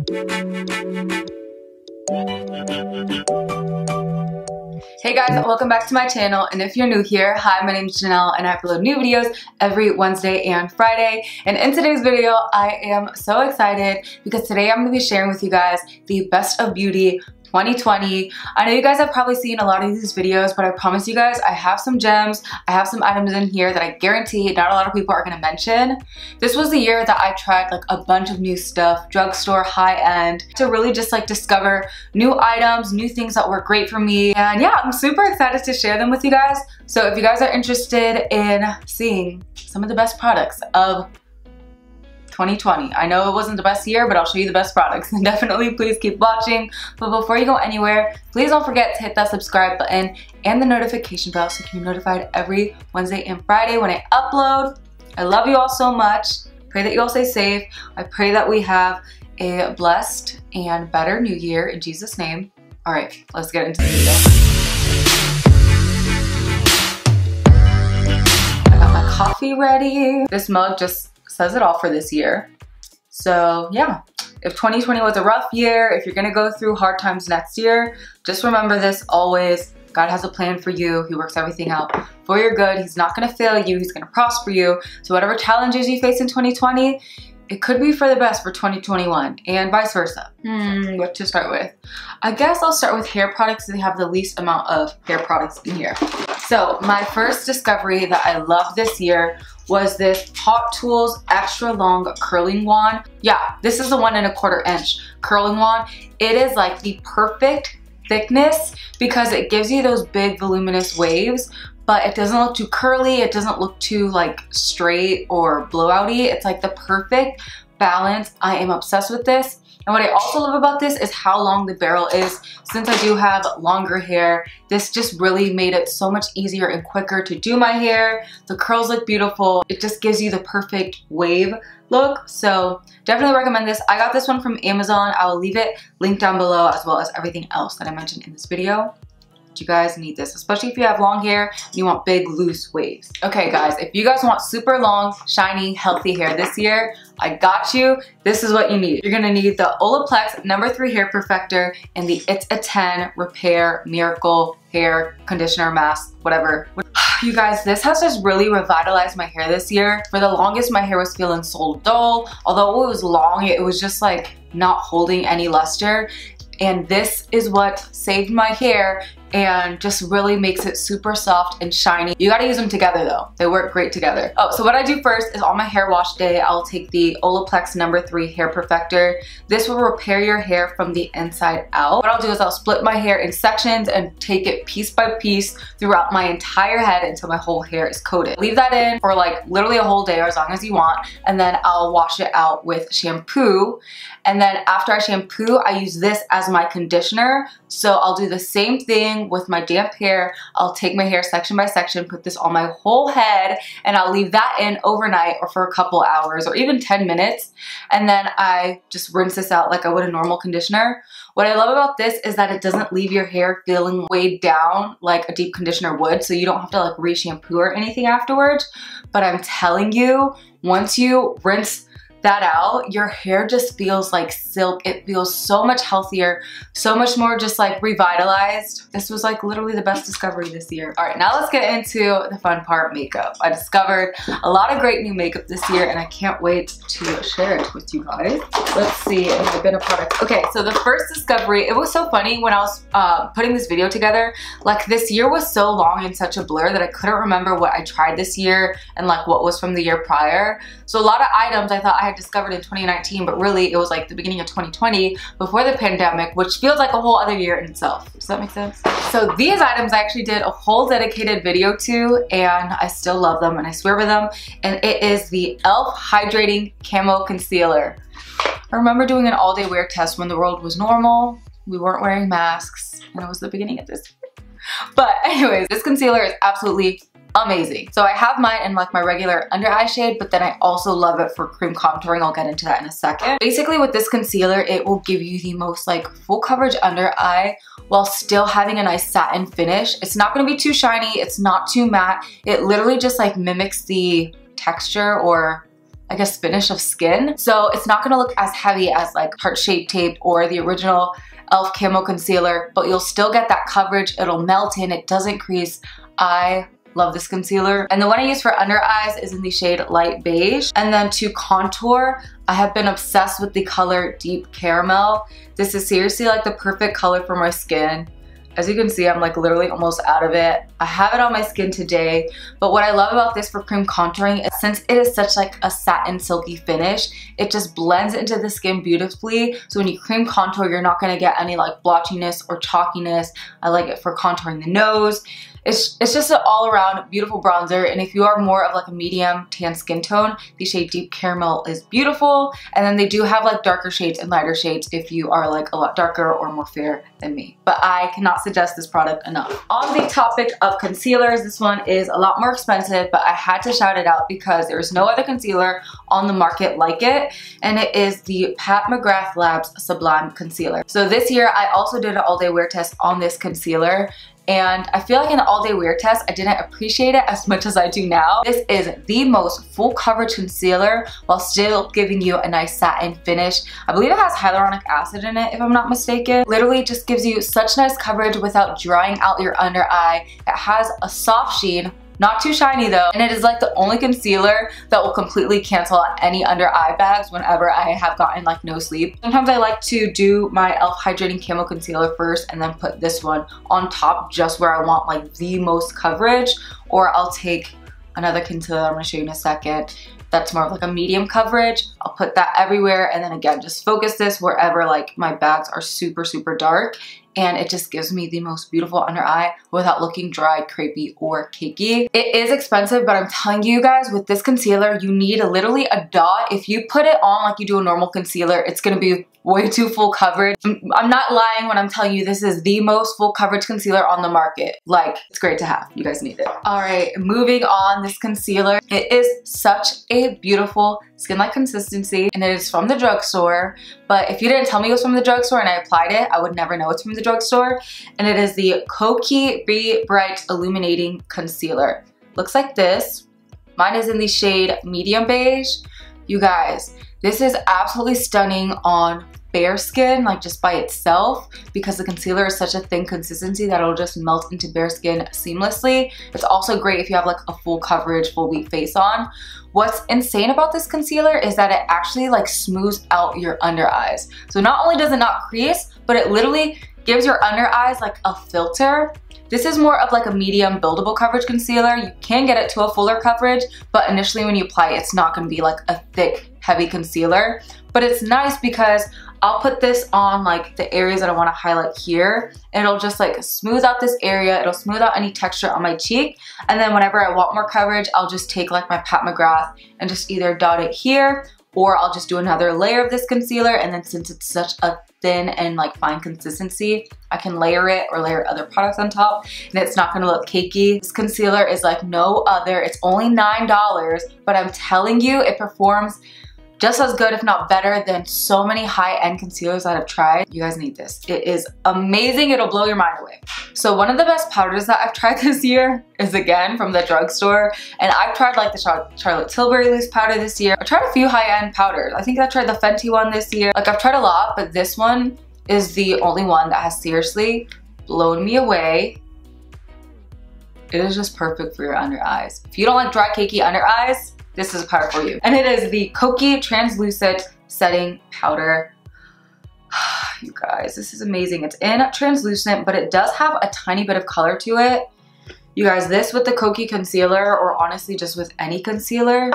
Hey guys, welcome back to my channel, and if you're new here, hi, my name is Janelle and I upload new videos every Wednesday and Friday. And in today's video, I am so excited because today I'm going to be sharing with you guys the Best of Beauty 2020. I know you guys have probably seen a lot of these videos, but I promise you guys I have some gems. I have some items in here that I guarantee not a lot of people are going to mention. This was the year that I tried like a bunch of new stuff, drugstore, high-end, to really just like discover new items, new things that work great for me. And yeah, I'm super excited to share them with you guys. So if you guys are interested in seeing some of the best products of 2020. I know it wasn't the best year, but I'll show you the best products. And definitely please keep watching. But before you go anywhere, please don't forget to hit that subscribe button and the notification bell so you can be notified every Wednesday and Friday when I upload. I love you all so much. Pray that you all stay safe. I pray that we have a blessed and better new year in Jesus' name. All right, let's get into the video. I got my coffee ready. This mug just says it all for this year. So yeah, if 2020 was a rough year, if you're gonna go through hard times next year, just remember this always. God has a plan for you. He works everything out for your good. He's not gonna fail you. He's gonna prosper you. So whatever challenges you face in 2020, it could be for the best for 2021 and vice versa. What to start with? I guess I'll start with hair products because they have the least amount of hair products in here. So my first discovery that I love this year was this Hot Tools extra long curling wand. Yeah, this is the 1 1/4 inch curling wand. It is like the perfect thickness because it gives you those big voluminous waves, but it doesn't look too curly. It doesn't look too like straight or blowouty. It's like the perfect balance. I am obsessed with this. And what I also love about this is how long the barrel is. Since I do have longer hair, this just really made it so much easier and quicker to do my hair. The curls look beautiful. It just gives you the perfect wave look. So definitely recommend this. I got this one from Amazon. I will leave it linked down below as well as everything else that I mentioned in this video. You guys need this, especially if you have long hair and you want big loose waves. Okay guys, if you guys want super long, shiny, healthy hair this year, I got you. This is what you need. You're gonna need the Olaplex No. 3 Hair Perfector and the It's a 10 Repair Miracle Hair Conditioner Mask, whatever. You guys, this has just really revitalized my hair this year. For the longest, my hair was feeling so dull. Although it was long, it was just like not holding any luster. And this is what saved my hair and just really makes it super soft and shiny. You gotta use them together though. They work great together. Oh, so what I do first is on my hair wash day, I'll take the Olaplex No. 3 Hair Perfector. This will repair your hair from the inside out. What I'll do is I'll split my hair in sections and take it piece by piece throughout my entire head until my whole hair is coated. Leave that in for like literally a whole day or as long as you want, and then I'll wash it out with shampoo. And then after I shampoo, I use this as my conditioner. So I'll do the same thing with my damp hair. I'll take my hair section by section, put this on my whole head, and I'll leave that in overnight or for a couple hours or even 10 minutes. And then I just rinse this out like I would a normal conditioner. What I love about this is that it doesn't leave your hair feeling weighed down like a deep conditioner would, so you don't have to like re-shampoo or anything afterwards. But I'm telling you, once you rinse that out, your hair just feels like silk. It feels so much healthier, so much more just like revitalized. This was like literally the best discovery this year. All right, now let's get into the fun part, makeup. I discovered a lot of great new makeup this year and I can't wait to share it with you guys. Let's see if I've been a product. Okay, so the first discovery, it was so funny when I was putting this video together. Like this year was so long and such a blur that I couldn't remember what I tried this year and like what was from the year prior. So a lot of items I thought I had discovered in 2019, but really it was like the beginning of 2020 before the pandemic, which feels like a whole other year in itself. Does that make sense? So these items I actually did a whole dedicated video to and I still love them and I swear by them. And it is the e.l.f. Hydrating Camo Concealer. I remember doing an all-day wear test when the world was normal. We weren't wearing masks and it was the beginning of this year. But anyways, this concealer is absolutely amazing. So I have mine in like my regular under eye shade, but then I also love it for cream contouring. I'll get into that in a second. Basically with this concealer, it will give you the most like full coverage under eye while still having a nice satin finish. It's not going to be too shiny. It's not too matte. It literally just like mimics the texture or I guess, finish of skin. So it's not gonna look as heavy as like Heart Shape Tape or the original e.l.f. Camo Concealer, but you'll still get that coverage. It'll melt in, it doesn't crease. I love this concealer. And the one I use for under eyes is in the shade Light Beige. And then to contour, I have been obsessed with the color Deep Caramel. This is seriously like the perfect color for my skin. As you can see, I'm like literally almost out of it. I have it on my skin today, but what I love about this for cream contouring is since it is such like a satin silky finish, it just blends into the skin beautifully. So when you cream contour, you're not gonna get any like blotchiness or chalkiness. I like it for contouring the nose. It's just an all-around beautiful bronzer, and if you are more of like a medium tan skin tone, the shade Deep Caramel is beautiful. And then they do have like darker shades and lighter shades if you are like a lot darker or more fair than me. But I cannot suggest this product enough. On the topic of concealers, this one is a lot more expensive, but I had to shout it out because there's no other concealer on the market like it, and it is the Pat McGrath Labs Sublime Concealer. So this year, I also did an all-day wear test on this concealer, and I feel like in the all-day wear test, I didn't appreciate it as much as I do now. This is the most full coverage concealer while still giving you a nice satin finish. I believe it has hyaluronic acid in it, if I'm not mistaken. Literally just gives you such nice coverage without drying out your under eye. It has a soft sheen, not too shiny though, and it is like the only concealer that will completely cancel out any under eye bags whenever I have gotten like no sleep. Sometimes I like to do my e.l.f. Hydrating Camo Concealer first and then put this one on top just where I want like the most coverage, or I'll take another concealer I'm gonna show you in a second that's more of like a medium coverage. I'll put that everywhere, and then again, just focus this wherever like my bags are super, super dark, and it just gives me the most beautiful under eye without looking dry, crepey, or cakey. It is expensive, but I'm telling you guys, with this concealer, you need literally a dot. If you put it on like you do a normal concealer, it's gonna be way too full coverage. I'm not lying when I'm telling you this is the most full coverage concealer on the market. Like, it's great to have. You guys need it. All right, moving on, this concealer. It is such a beautiful skin-like consistency, and it is from the drugstore. But if you didn't tell me it was from the drugstore and I applied it, I would never know it's from the drugstore. And it is the Kokie Be Bright Illuminating Concealer. Looks like this. Mine is in the shade Medium Beige. You guys, this is absolutely stunning on bare skin, like just by itself, because the concealer is such a thin consistency that it'll just melt into bare skin seamlessly. It's also great if you have like a full coverage, full week face on. What's insane about this concealer is that it actually like smooths out your under eyes. So not only does it not crease, but it literally gives your under eyes like a filter. This is more of like a medium buildable coverage concealer. You can get it to a fuller coverage, but initially when you apply it, it's not gonna be like a thick, heavy concealer. But it's nice because I'll put this on like the areas that I wanna highlight here, and it'll just like smooth out this area. It'll smooth out any texture on my cheek. And then whenever I want more coverage, I'll just take like my Pat McGrath and just either dot it here, or I'll just do another layer of this concealer. And then since it's such a thin and like fine consistency, I can layer it or layer other products on top, and it's not gonna look cakey. This concealer is like no other. It's only $9, but I'm telling you, it performs just as good, if not better, than so many high-end concealers that I've tried. You guys need this. It is amazing. It'll blow your mind away. So one of the best powders that I've tried this year is again from the drugstore. And I've tried like the Charlotte Tilbury loose powder this year. I tried a few high-end powders. I think I tried the Fenty one this year. Like, I've tried a lot, but this one is the only one that has seriously blown me away. It is just perfect for your under eyes. If you don't like dry, cakey under eyes, this is a powder for you. And it is the Kokie Translucent Setting Powder. You guys, this is amazing. It's in translucent, but it does have a tiny bit of color to it. You guys, this with the Kokie concealer, or honestly just with any concealer,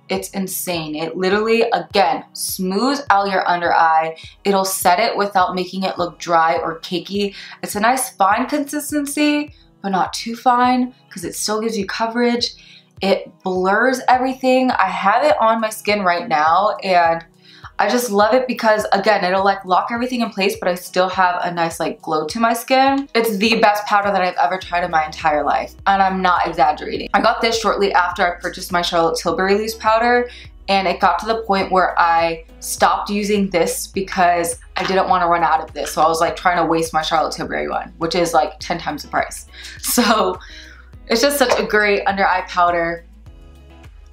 it's insane. It literally, again, smooths out your under eye. It'll set it without making it look dry or cakey. It's a nice fine consistency, but not too fine, because it still gives you coverage. It blurs everything. I have it on my skin right now, and I just love it because, again, it'll like lock everything in place, but I still have a nice like glow to my skin. It's the best powder that I've ever tried in my entire life, and I'm not exaggerating. I got this shortly after I purchased my Charlotte Tilbury loose powder, and it got to the point where I stopped using this because I didn't want to run out of this. So I was like trying to waste my Charlotte Tilbury one, which is like 10 times the price. So it's just such a great under eye powder.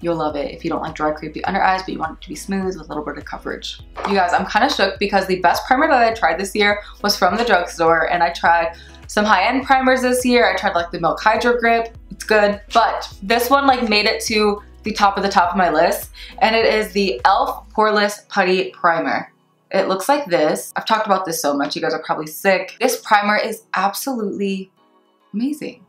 You'll love it if you don't like dry, creepy under eyes, but you want it to be smooth with a little bit of coverage. You guys, I'm kind of shook because the best primer that I tried this year was from the drugstore, and I tried some high-end primers this year. I tried like the Milk Hydro Grip. It's good, but this one like made it to the top of my list, and it is the e.l.f. Poreless Putty Primer. It looks like this. I've talked about this so much, you guys are probably sick. This primer is absolutely amazing.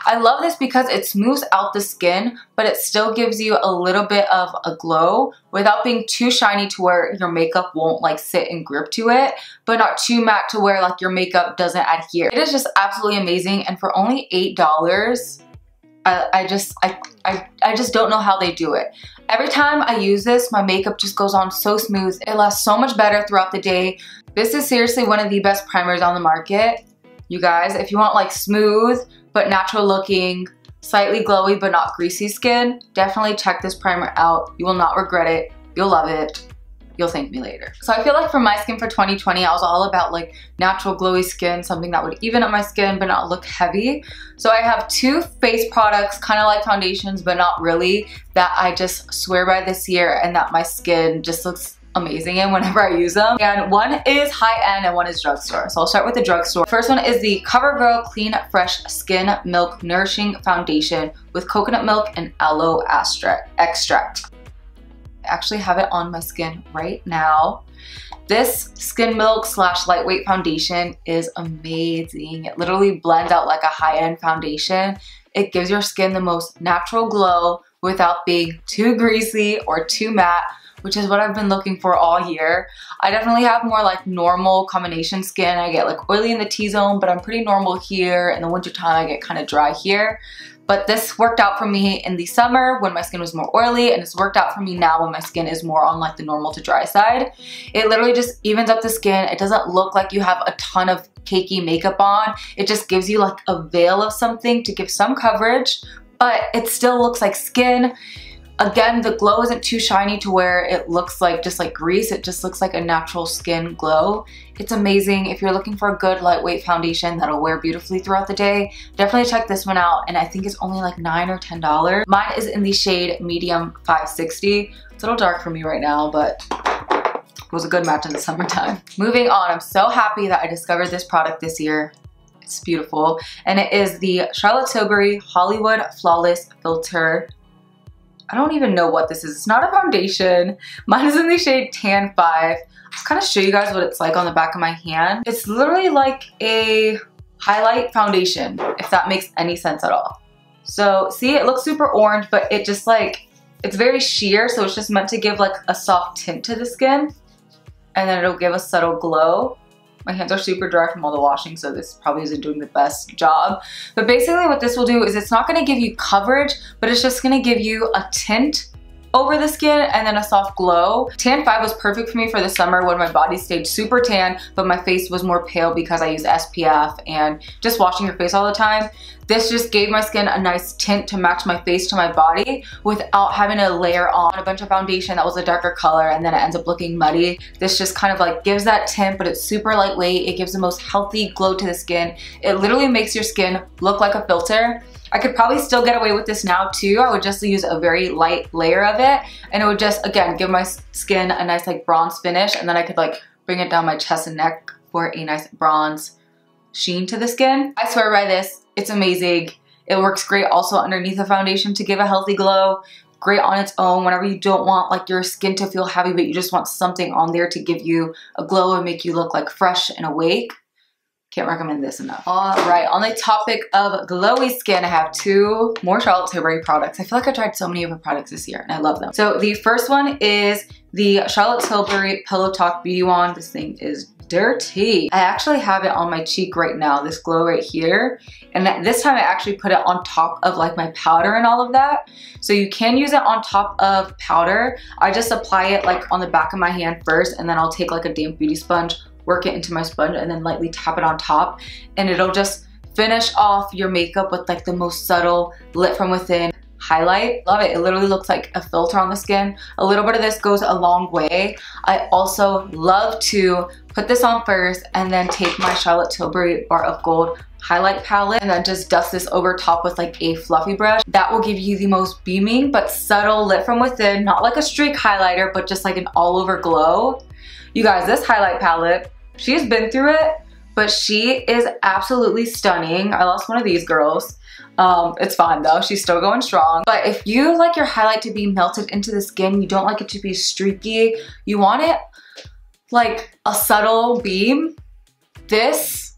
I love this because it smooths out the skin, but it still gives you a little bit of a glow without being too shiny to where your makeup won't like sit and grip to it, but not too matte to where like your makeup doesn't adhere. It is just absolutely amazing, and for only $8, I just don't know how they do it. Every time I use this, my makeup just goes on so smooth. It lasts so much better throughout the day. This is seriously one of the best primers on the market. You guys, if you want like smooth but natural looking, slightly glowy but not greasy skin, definitely check this primer out. You will not regret it. You'll love it. You'll thank me later. So I feel like for my skin for 2020, I was all about like natural glowy skin, something that would even up my skin but not look heavy. So I have two face products, kind of like foundations but not really, that I just swear by this year and that my skin just looks amazing in whenever I use them. And one is high-end and one is drugstore. So I'll start with the drugstore. First one is the CoverGirl Clean Fresh Skin Milk Nourishing Foundation with coconut milk and aloe extract. I actually have it on my skin right now. This skin milk / lightweight foundation is amazing. It literally blends out like a high-end foundation. It gives your skin the most natural glow without being too greasy or too matte, which is what I've been looking for all year. I definitely have more like normal combination skin. I get like oily in the T-zone, but I'm pretty normal here. In the wintertime, I get kind of dry here. But this worked out for me in the summer when my skin was more oily, and it's worked out for me now when my skin is more on like the normal to dry side. It literally just evens up the skin. It doesn't look like you have a ton of cakey makeup on. It just gives you like a veil of something to give some coverage, but it still looks like skin. Again, the glow isn't too shiny to where it looks like just like grease. It just looks like a natural skin glow. It's amazing. If you're looking for a good lightweight foundation that'll wear beautifully throughout the day, definitely check this one out. And I think it's only like $9 or $10. Mine is in the shade medium 560. It's a little dark for me right now, but it was a good match in the summertime. Moving on, I'm so happy that I discovered this product this year. It's beautiful. And it is the Charlotte Tilbury Hollywood Flawless Filter. I don't even know what this is. It's not a foundation. Mine is in the shade Tan 5. I'll kind of show you guys what it's like on the back of my hand. It's literally like a highlight foundation, if that makes any sense at all. So see, it looks super orange, but it just like, it's very sheer, so it's just meant to give like a soft tint to the skin, and then it'll give a subtle glow. My hands are super dry from all the washing, so this probably isn't doing the best job. But basically what this will do is it's not gonna give you coverage, but it's just gonna give you a tint over the skin and then a soft glow. Tan 5 was perfect for me for the summer when my body stayed super tan, but my face was more pale because I use SPF and just washing your face all the time. This just gave my skin a nice tint to match my face to my body without having to layer on a bunch of foundation that was a darker color and then it ends up looking muddy. This just kind of like gives that tint, but it's super lightweight. It gives the most healthy glow to the skin. It literally makes your skin look like a filter. I could probably still get away with this now too. I would just use a very light layer of it, and it would just, again, give my skin a nice like bronze finish, and then I could like bring it down my chest and neck for a nice bronze sheen to the skin. I swear by this. It's amazing. It works great also underneath the foundation to give a healthy glow. Great on its own whenever you don't want like your skin to feel heavy, but you just want something on there to give you a glow and make you look like fresh and awake. Can't recommend this enough. All right, on the topic of glowy skin, I have two more Charlotte Tilbury products. I feel like I tried so many of her products this year and I love them. So the first one is the Charlotte Tilbury Pillow Talk Beauty Wand. This thing is dirty. I actually have it on my cheek right now, this glow right here. And this time I actually put it on top of like my powder and all of that. So you can use it on top of powder. I just apply it like on the back of my hand first, and then I'll take like a damp beauty sponge, work it into my sponge, and then lightly tap it on top. And it'll just finish off your makeup with like the most subtle lit from within highlight. Love it. It literally looks like a filter on the skin. A little bit of this goes a long way. I also love to put this on first and then take my Charlotte Tilbury Bar of Gold highlight palette and then just dust this over top with like a fluffy brush. That will give you the most beaming but subtle lit from within, not like a streak highlighter, but just like an all over glow. You guys, this highlight palette, she's been through it, but she is absolutely stunning. I lost one of these girls. It's fine though, she's still going strong. But if you like your highlight to be melted into the skin, you don't like it to be streaky, you want it like a subtle beam, it's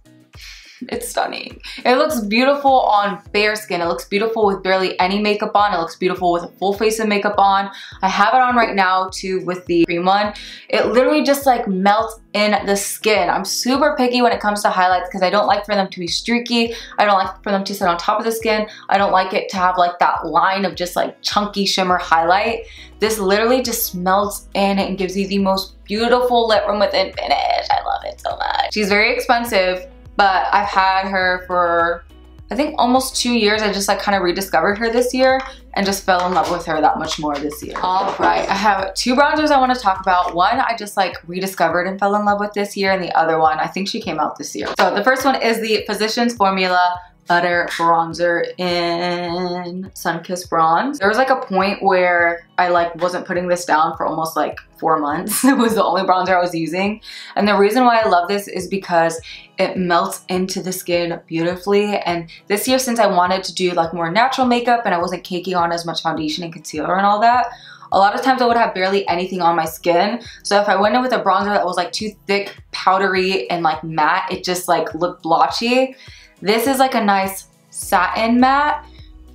stunning. It looks beautiful on bare skin. It looks beautiful with barely any makeup on. It looks beautiful with a full face of makeup on. I have it on right now too with the cream one. It literally just like melts in the skin. I'm super picky when it comes to highlights because I don't like for them to be streaky. I don't like for them to sit on top of the skin. I don't like it to have like that line of just like chunky shimmer highlight. This literally just melts in and gives you the most beautiful lit from within finish. I love it so much. She's very expensive, but I've had her for I think almost 2 years. I just like kind of rediscovered her this year and just fell in love with her that much more this year. All right, I have 2 bronzers I want to talk about. One I just like rediscovered and fell in love with this year, and the other one I think she came out this year. So the first one is the Physicians Formula Butter Bronzer in Sunkissed Bronze. There was like a point where I like wasn't putting this down for almost like 4 months. It was the only bronzer I was using. And the reason why I love this is because it melts into the skin beautifully. And this year, since I wanted to do like more natural makeup and I wasn't caking on as much foundation and concealer and all that, a lot of times I would have barely anything on my skin. So if I went in with a bronzer that was like too thick, powdery, and like matte, it just like looked blotchy. This is like a nice satin matte,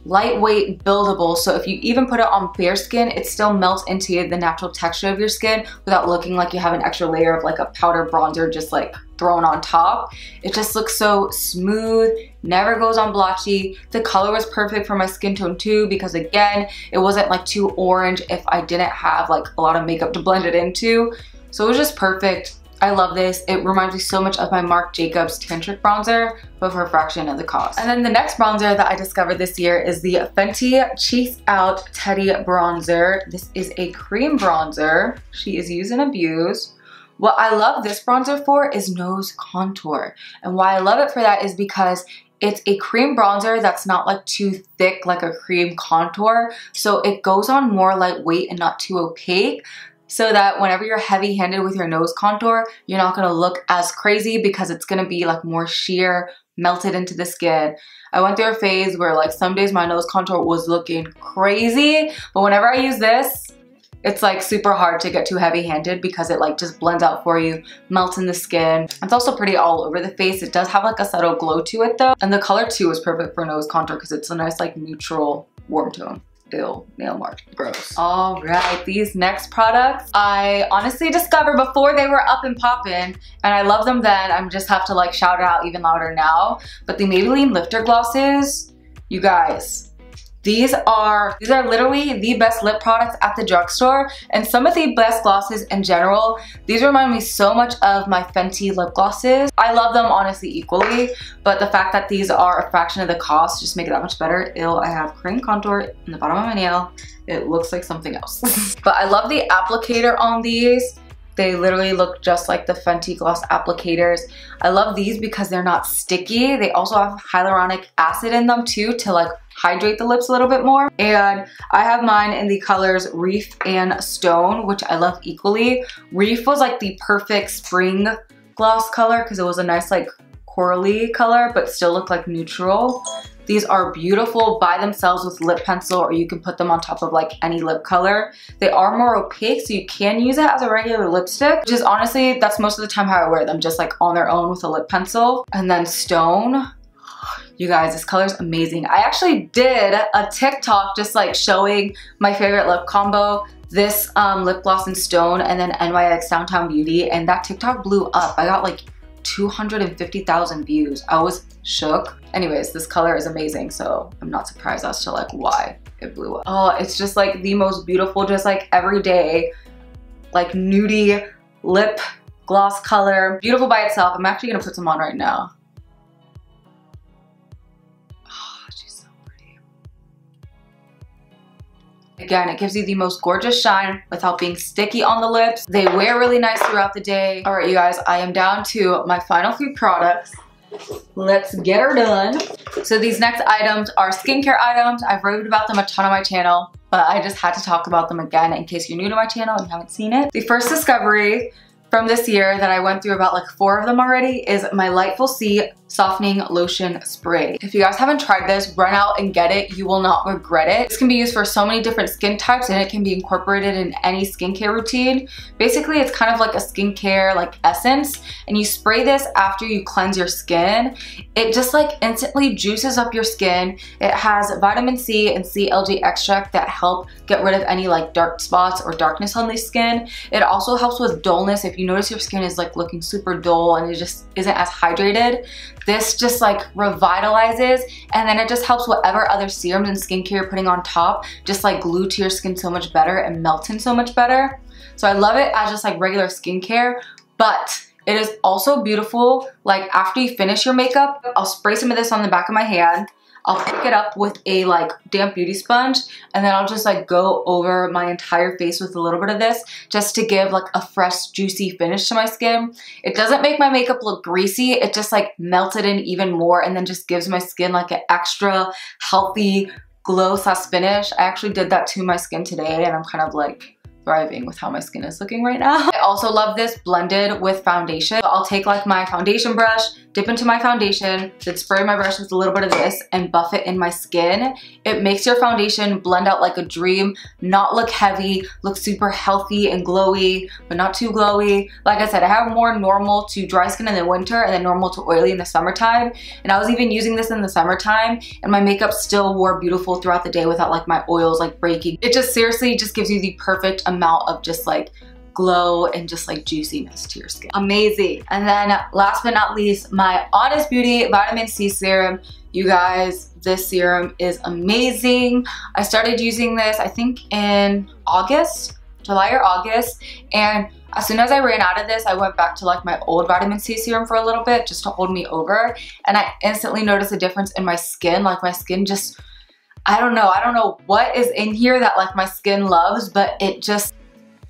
lightweight, buildable. So if you even put it on bare skin, it still melts into the natural texture of your skin without looking like you have an extra layer of like a powder bronzer just like thrown on top. It just looks so smooth, never goes on blotchy. The color was perfect for my skin tone too, because again, it wasn't like too orange if I didn't have like a lot of makeup to blend it into. So it was just perfect. I love this. It reminds me so much of my Marc Jacobs Tantric bronzer, but for a fraction of the cost. And then the next bronzer that I discovered this year is the Fenty Cheeks Out Teddy Bronzer. This is a cream bronzer. She is use and abuse. What I love this bronzer for is nose contour. And why I love it for that is because it's a cream bronzer that's not like too thick like a cream contour. So it goes on more lightweight and not too opaque, so that whenever you're heavy-handed with your nose contour, you're not gonna look as crazy because it's gonna be like more sheer, melted into the skin. I went through a phase where like some days my nose contour was looking crazy, but whenever I use this, it's like super hard to get too heavy-handed because it like just blends out for you, melts in the skin. It's also pretty all over the face. It does have like a subtle glow to it though. And the color too is perfect for nose contour because it's a nice like neutral warm tone. Ew, nail mark, gross. All right, these next products I honestly discovered before they were up and poppin', and I love them then. I just have to like shout it out even louder now. But the Maybelline Lifter Glosses, you guys, these are literally the best lip products at the drugstore, and some of the best glosses in general. These remind me so much of my Fenty lip glosses. I love them honestly equally, but the fact that these are a fraction of the cost just make it that much better. Ew, I have cream contour in the bottom of my nail. It looks like something else. But I love the applicator on these. They literally look just like the Fenty gloss applicators. I love these because they're not sticky. They also have hyaluronic acid in them too to like hydrate the lips a little bit more. And I have mine in the colors Reef and Stone, which I love equally. Reef was like the perfect spring gloss color because it was a nice like corally color but still looked like neutral. These are beautiful by themselves with lip pencil, or you can put them on top of like any lip color. They are more opaque, so you can use it as a regular lipstick, which is honestly, that's most of the time how I wear them, just like on their own with a lip pencil. And then Stone, you guys, this color is amazing. I actually did a TikTok just like showing my favorite lip combo, this lip gloss in Stone and then NYX Downtown Beauty, and that TikTok blew up. I got like 250,000 views. I was shook. Anyways, this color is amazing, so I'm not surprised as to like why it blew up. Oh, it's just like the most beautiful, just like everyday, like nudie lip gloss color. Beautiful by itself. I'm actually gonna put some on right now. Oh, she's so pretty. Again, it gives you the most gorgeous shine without being sticky on the lips. They wear really nice throughout the day. All right, you guys, I am down to my final few products. let's get her done. So these next items are skincare items. I've raved about them a ton on my channel, but I just had to talk about them again in case you're new to my channel and you haven't seen it. The first discovery from this year that I went through about like 4 of them already is my Lightful C Softening Lotion Spray. If you guys haven't tried this, run out and get it. You will not regret it. This can be used for so many different skin types and it can be incorporated in any skincare routine. Basically, it's kind of like a skincare like essence, and you spray this after you cleanse your skin. It just like instantly juices up your skin. It has vitamin C and CLG extract that help get rid of any like dark spots or darkness on the skin. It also helps with dullness. If you notice your skin is like looking super dull and it just isn't as hydrated, this just like revitalizes, and then it just helps whatever other serums and skincare you're putting on top just like glue to your skin so much better and melt in so much better. So I love it as just like regular skincare, but it is also beautiful like after you finish your makeup. I'll spray some of this on the back of my hand. I'll pick it up with a like damp beauty sponge, and then I'll just like go over my entire face with a little bit of this just to give like a fresh juicy finish to my skin. It doesn't make my makeup look greasy, it just like melts it in even more and then just gives my skin like an extra healthy glow / finish. I actually did that to my skin today and I'm kind of like thriving with how my skin is looking right now. I also love this blended with foundation. So I'll take like my foundation brush, dip into my foundation, then spray my brush with a little bit of this and buff it in my skin. It makes your foundation blend out like a dream, not look heavy, look super healthy and glowy, but not too glowy. Like I said, I have more normal to dry skin in the winter and then normal to oily in the summertime. And I was even using this in the summertime and my makeup still wore beautiful throughout the day without like my oils like breaking. It just seriously just gives you the perfect amount of just like glow and just like juiciness to your skin. Amazing. And then last but not least, my Honest Beauty Vitamin C Serum. You guys, this serum is amazing. I started using this, I think in August, July or August. And as soon as I ran out of this, I went back to like my old vitamin C serum for a little bit just to hold me over. And I instantly noticed a difference in my skin. Like my skin just, I don't know what is in here that like my skin loves, but it just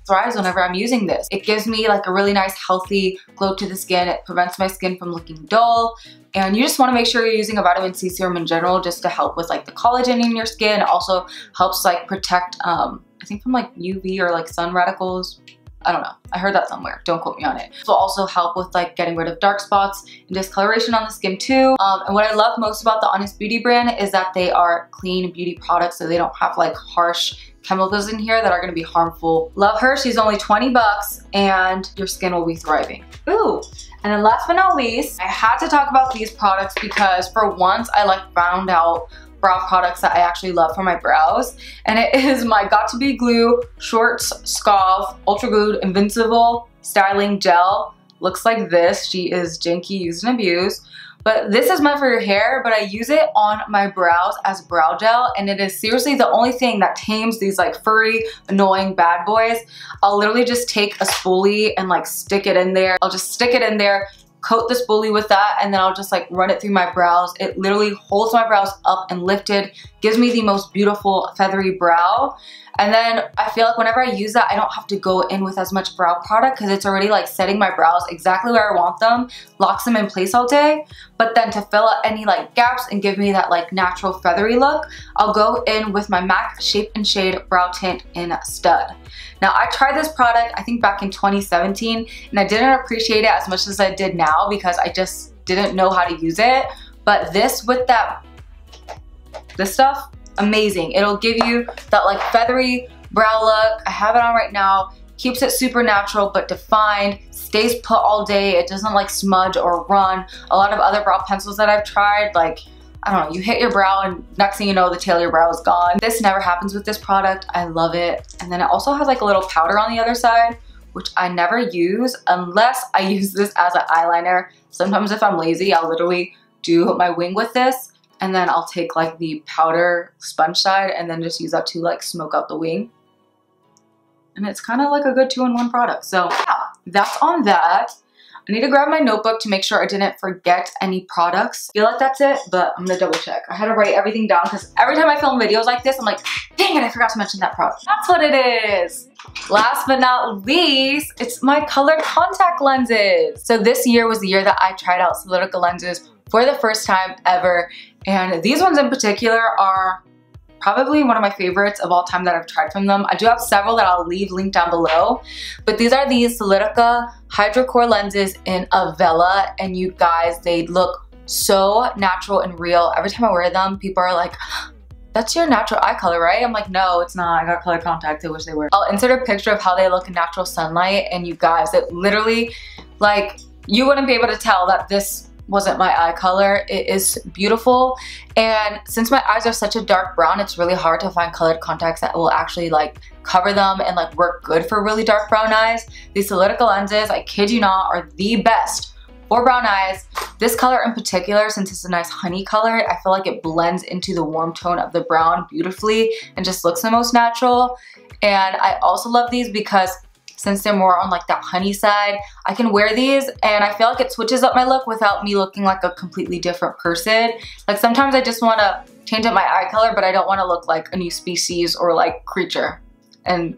thrives whenever I'm using this. It gives me like a really nice healthy glow to the skin. It prevents my skin from looking dull. And you just want to make sure you're using a vitamin C serum in general just to help with like the collagen in your skin. It also helps like protect, I think from like UV or like sun radicals. I don't know. I heard that somewhere. Don't quote me on it. This will also help with like getting rid of dark spots and discoloration on the skin too. And what I love most about the Honest Beauty brand is that they are clean beauty products, so they don't have like harsh chemicals in here that are gonna be harmful. Love her. She's only 20 bucks and your skin will be thriving. Ooh. And then last but not least, I had to talk about these products because for once I like found out brow products that I actually love for my brows, and it is my Got To Be Glue Short Scoff Ultra Glued Invincible Styling Gel. Looks like this. She is janky, used and abused. But this is meant for your hair, but I use it on my brows as brow gel, and it is seriously the only thing that tames these like furry, annoying bad boys. I'll literally just take a spoolie and like stick it in there. I'll just stick it in there, coat the spoolie with that, and then I'll just like run it through my brows. It literally holds my brows up and lifted, gives me the most beautiful feathery brow. And then I feel like whenever I use that, I don't have to go in with as much brow product because it's already like setting my brows exactly where I want them, locks them in place all day. But then to fill up any like gaps and give me that like natural feathery look, I'll go in with my MAC Shape and Shade Brow Tint in Stud. Now I tried this product, I think back in 2017, and I didn't appreciate it as much as I did now because I just didn't know how to use it. But this with this stuff, amazing. It'll give you that like feathery brow look. I have it on right now. Keeps it super natural but defined, stays put all day. It doesn't like smudge or run. A lot of other brow pencils that I've tried, like, I don't know, you hit your brow and next thing you know, the tail of your brow is gone. This never happens with this product. I love it. And then it also has like a little powder on the other side, which I never use unless I use this as an eyeliner. Sometimes if I'm lazy, I'll literally do my wing with this, and then I'll take like the powder sponge side and then just use that to like smoke out the wing. And it's kind of like a good 2-in-1 product. So yeah, that's on that. I need to grab my notebook to make sure I didn't forget any products. I feel like that's it, but I'm gonna double check. I had to write everything down because every time I film videos like this, I'm like, dang it, I forgot to mention that product. That's what it is. Last but not least, it's my colored contact lenses. So this year was the year that I tried out Solidica lenses for the first time ever. And these ones in particular are probably one of my favorites of all time that I've tried from them. I do have several that I'll leave linked down below, but these are these Solidica Hydrocore lenses in Avella, and you guys, they look so natural and real. Every time I wear them, people are like, that's your natural eye color, right? I'm like, no, it's not. I got colored contacts. I wish they were. I'll insert a picture of how they look in natural sunlight, and you guys, it literally, like, you wouldn't be able to tell that this wasn't my eye color. It is beautiful, and since my eyes are such a dark brown, it's really hard to find colored contacts that will actually like cover them and like work good for really dark brown eyes. These Solidica lenses, I kid you not, are the best for brown eyes. This color in particular, since it's a nice honey color, I feel like it blends into the warm tone of the brown beautifully and just looks the most natural. And I also love these because since they're more on like that honey side, I can wear these and I feel like it switches up my look without me looking like a completely different person. Like sometimes I just want to change up my eye color, but I don't want to look like a new species or like creature. And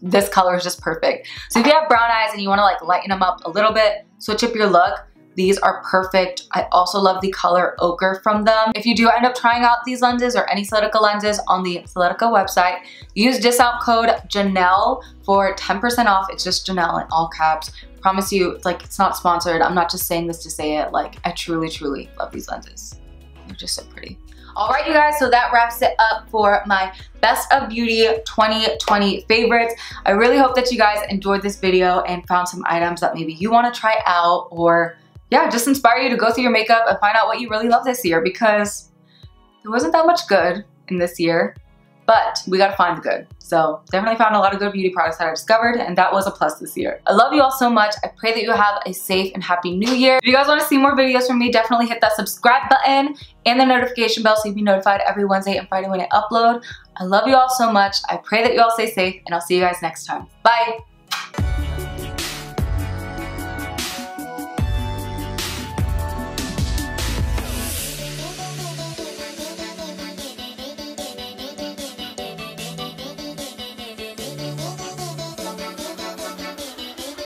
this color is just perfect. So if you have brown eyes and you want to like lighten them up a little bit, switch up your look, these are perfect. I also love the color ochre from them. If you do end up trying out these lenses or any Solidica lenses on the Solidica website, use discount code Janelle for 10% off. It's just Janelle in all caps. Promise you, it's like, it's not sponsored. I'm not just saying this to say it. Like, I truly, truly love these lenses. They're just so pretty. All right, you guys, so that wraps it up for my Best of Beauty 2020 favorites. I really hope that you guys enjoyed this video and found some items that maybe you want to try out, or yeah, just inspire you to go through your makeup and find out what you really love this year, because there wasn't that much good in this year, but we gotta find the good. So definitely found a lot of good beauty products that I discovered, and that was a plus this year. I love you all so much. I pray that you have a safe and happy new year. If you guys wanna see more videos from me, definitely hit that subscribe button and the notification bell so you'll be notified every Wednesday and Friday when I upload. I love you all so much. I pray that you all stay safe, and I'll see you guys next time. Bye.